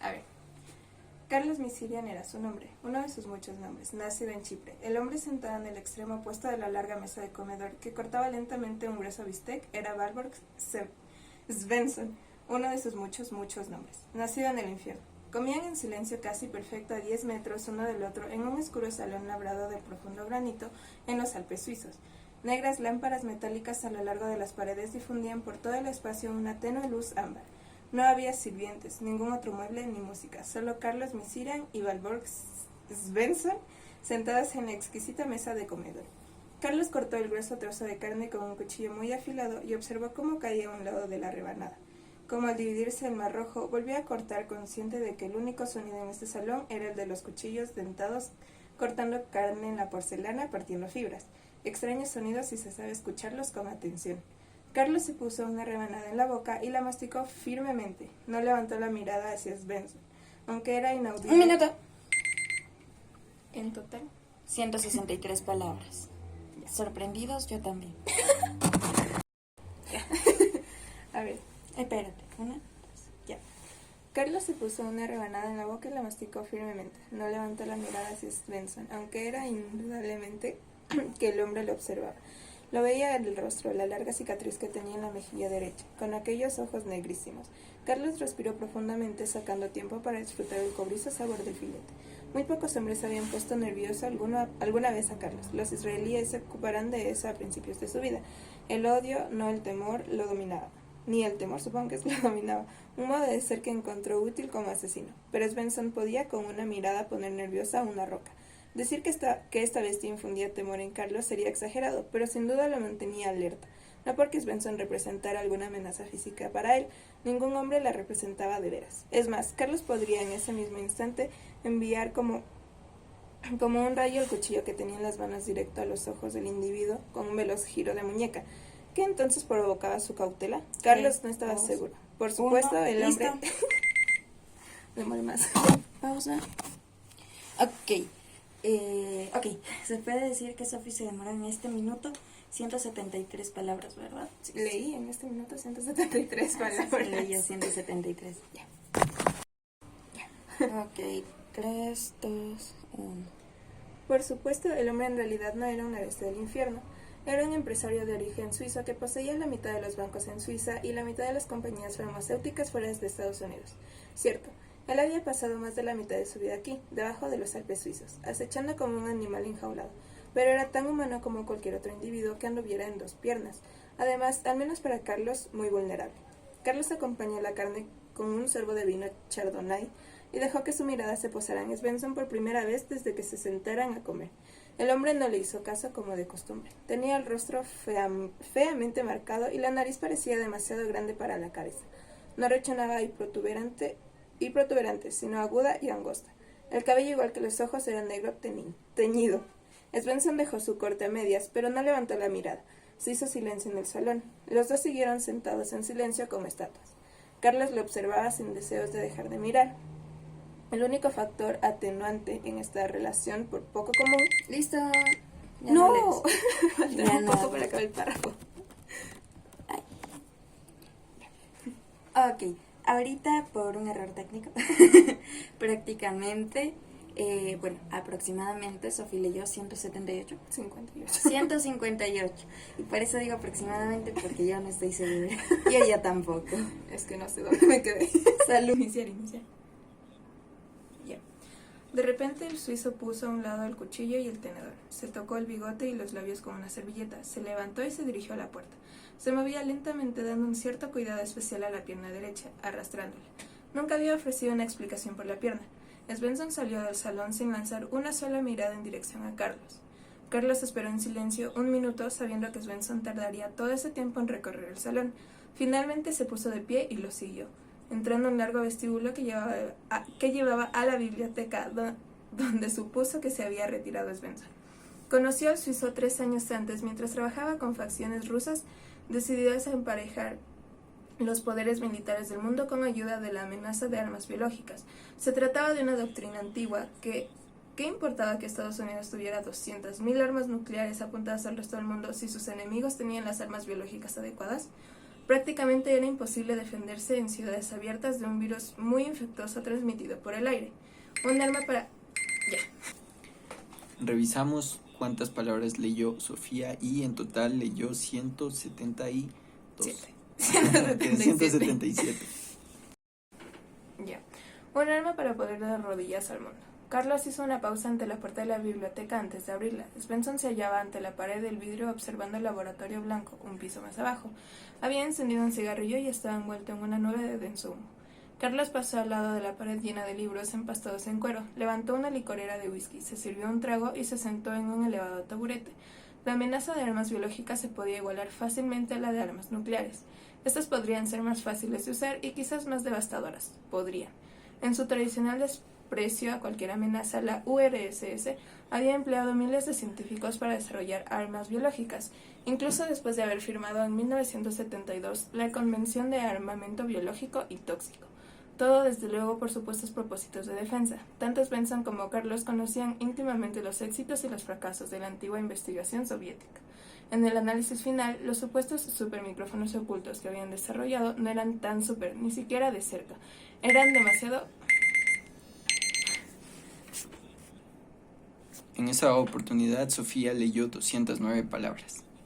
A ver. Carlos Misirian era su nombre, uno de sus muchos nombres, nacido en Chipre. El hombre sentado en el extremo opuesto de la larga mesa de comedor que cortaba lentamente un grueso bistec era Valborg Svensson, uno de sus muchos nombres, nacido en el infierno. Comían en silencio casi perfecto a 10 metros uno del otro en un oscuro salón labrado de profundo granito en los Alpes suizos. Negras lámparas metálicas a lo largo de las paredes difundían por todo el espacio una tenue luz ámbar. No había sirvientes, ningún otro mueble ni música, solo Carlos Misirian y Valborg Svensson sentadas en la exquisita mesa de comedor. Carlos cortó el grueso trozo de carne con un cuchillo muy afilado y observó cómo caía a un lado de la rebanada. Como al dividirse el mar rojo, volvió a cortar, consciente de que el único sonido en este salón era el de los cuchillos dentados cortando carne en la porcelana, partiendo fibras. Extraños sonidos si se sabe escucharlos con atención. Carlos se puso una rebanada en la boca y la masticó firmemente. No levantó la mirada hacia Svensson, aunque era inaudible. Un minuto. En total, 163 palabras. Sorprendidos, yo también. A ver, Espérate, una, dos, ya. Carlos se puso una rebanada en la boca y la masticó firmemente. No levantó la mirada hacia Svensson, aunque era indudablemente que el hombre lo observaba. Lo veía en el rostro, la larga cicatriz que tenía en la mejilla derecha, con aquellos ojos negrísimos. Carlos respiró profundamente, sacando tiempo para disfrutar el cobrizo sabor del filete. Muy pocos hombres habían puesto nervioso alguna vez a Carlos. Los israelíes se ocuparán de eso a principios de su vida. El odio, no el temor, lo dominaba. Ni el temor, supongo que lo dominaba. Un modo de ser que encontró útil como asesino. Pero Svensson podía con una mirada poner nerviosa a una roca. Decir que esta bestia infundía temor en Carlos sería exagerado, pero sin duda lo mantenía alerta. No porque Svensson representara alguna amenaza física para él, ningún hombre la representaba de veras. Es más, Carlos podría en ese mismo instante enviar como un rayo el cuchillo que tenía en las manos directo a los ojos del individuo con un veloz giro de muñeca. ¿Qué entonces provocaba su cautela? Carlos no estaba seguro. Por supuesto, el hombre... Demore más. pausa. Ok. Ok, se puede decir que Sophie se demora en este minuto 173 palabras, ¿verdad? Sí, leí en este minuto 173 palabras. Sí, leí 173, ya. Ok, 3, 2, 1. Por supuesto, el hombre en realidad no era una bestia del infierno. Era un empresario de origen suizo que poseía la mitad de los bancos en Suiza y la mitad de las compañías farmacéuticas fuera de Estados Unidos. Cierto, él había pasado más de la mitad de su vida aquí, debajo de los Alpes suizos, acechando como un animal enjaulado, pero era tan humano como cualquier otro individuo que anduviera en dos piernas. Además, al menos para Carlos, muy vulnerable. Carlos acompañó la carne con un sorbo de vino chardonnay y dejó que su mirada se posara en Svensson por primera vez desde que se sentaran a comer. El hombre no le hizo caso como de costumbre. Tenía el rostro feamente marcado y la nariz parecía demasiado grande para la cabeza. No rechonaba y protuberante, sino aguda y angosta. El cabello, igual que los ojos, era negro teñido. Svensson dejó su corte a medias, pero no levantó la mirada. Se hizo silencio en el salón. Los dos siguieron sentados en silencio como estatuas. Carlos lo observaba sin deseos de dejar de mirar. El único factor atenuante en esta relación, por poco común... ¡Listo! Ya ¡No! Falta Falta un un poco para acabar el párrafo. Ok, ahorita por un error técnico, prácticamente, aproximadamente Sophie leyó 178. 58. 158. Y por eso digo aproximadamente porque yo no estoy segura. Y ella tampoco. Es que no sé dónde me quedé. Salud. Iniciar. Ya. De repente el suizo puso a un lado el cuchillo y el tenedor. Se tocó el bigote y los labios con una servilleta. Se levantó y se dirigió a la puerta. Se movía lentamente, dando un cierto cuidado especial a la pierna derecha, arrastrándola. Nunca había ofrecido una explicación por la pierna. Svensson salió del salón sin lanzar una sola mirada en dirección a Carlos. Carlos esperó en silencio un minuto, sabiendo que Svensson tardaría todo ese tiempo en recorrer el salón. Finalmente se puso de pie y lo siguió, entrando en un largo vestíbulo que llevaba a la biblioteca, donde supuso que se había retirado Svensson. Conoció al suizo 3 años antes, mientras trabajaba con facciones rusas decididas a emparejar los poderes militares del mundo con ayuda de la amenaza de armas biológicas. Se trataba de una doctrina antigua que... ¿Qué importaba que Estados Unidos tuviera 200.000 armas nucleares apuntadas al resto del mundo si sus enemigos tenían las armas biológicas adecuadas? Prácticamente era imposible defenderse en ciudades abiertas de un virus muy infeccioso transmitido por el aire. Un arma para... Ya. Revisamos cuántas palabras leyó Sofía y en total leyó 172. 177. Ya. Un arma para poder dar rodillas al mundo. Carlos hizo una pausa ante la puerta de la biblioteca antes de abrirla. Svensson se hallaba ante la pared del vidrio observando el laboratorio blanco, un piso más abajo. Había encendido un cigarrillo y estaba envuelto en una nube de denso humo. Carlos pasó al lado de la pared llena de libros empastados en cuero, levantó una licorera de whisky, se sirvió un trago y se sentó en un elevado taburete. La amenaza de armas biológicas se podía igualar fácilmente a la de armas nucleares. Estas podrían ser más fáciles de usar y quizás más devastadoras. Podrían. En su tradicional desprecio a cualquier amenaza, la URSS había empleado miles de científicos para desarrollar armas biológicas, incluso después de haber firmado en 1972 la Convención de Armamento Biológico y Tóxico. Todo desde luego por supuestos propósitos de defensa. Tanto Svensson como Carlos conocían íntimamente los éxitos y los fracasos de la antigua investigación soviética. En el análisis final, los supuestos supermicrófonos ocultos que habían desarrollado no eran tan super, ni siquiera de cerca. Eran demasiado... En esa oportunidad, Sofía leyó 209 palabras.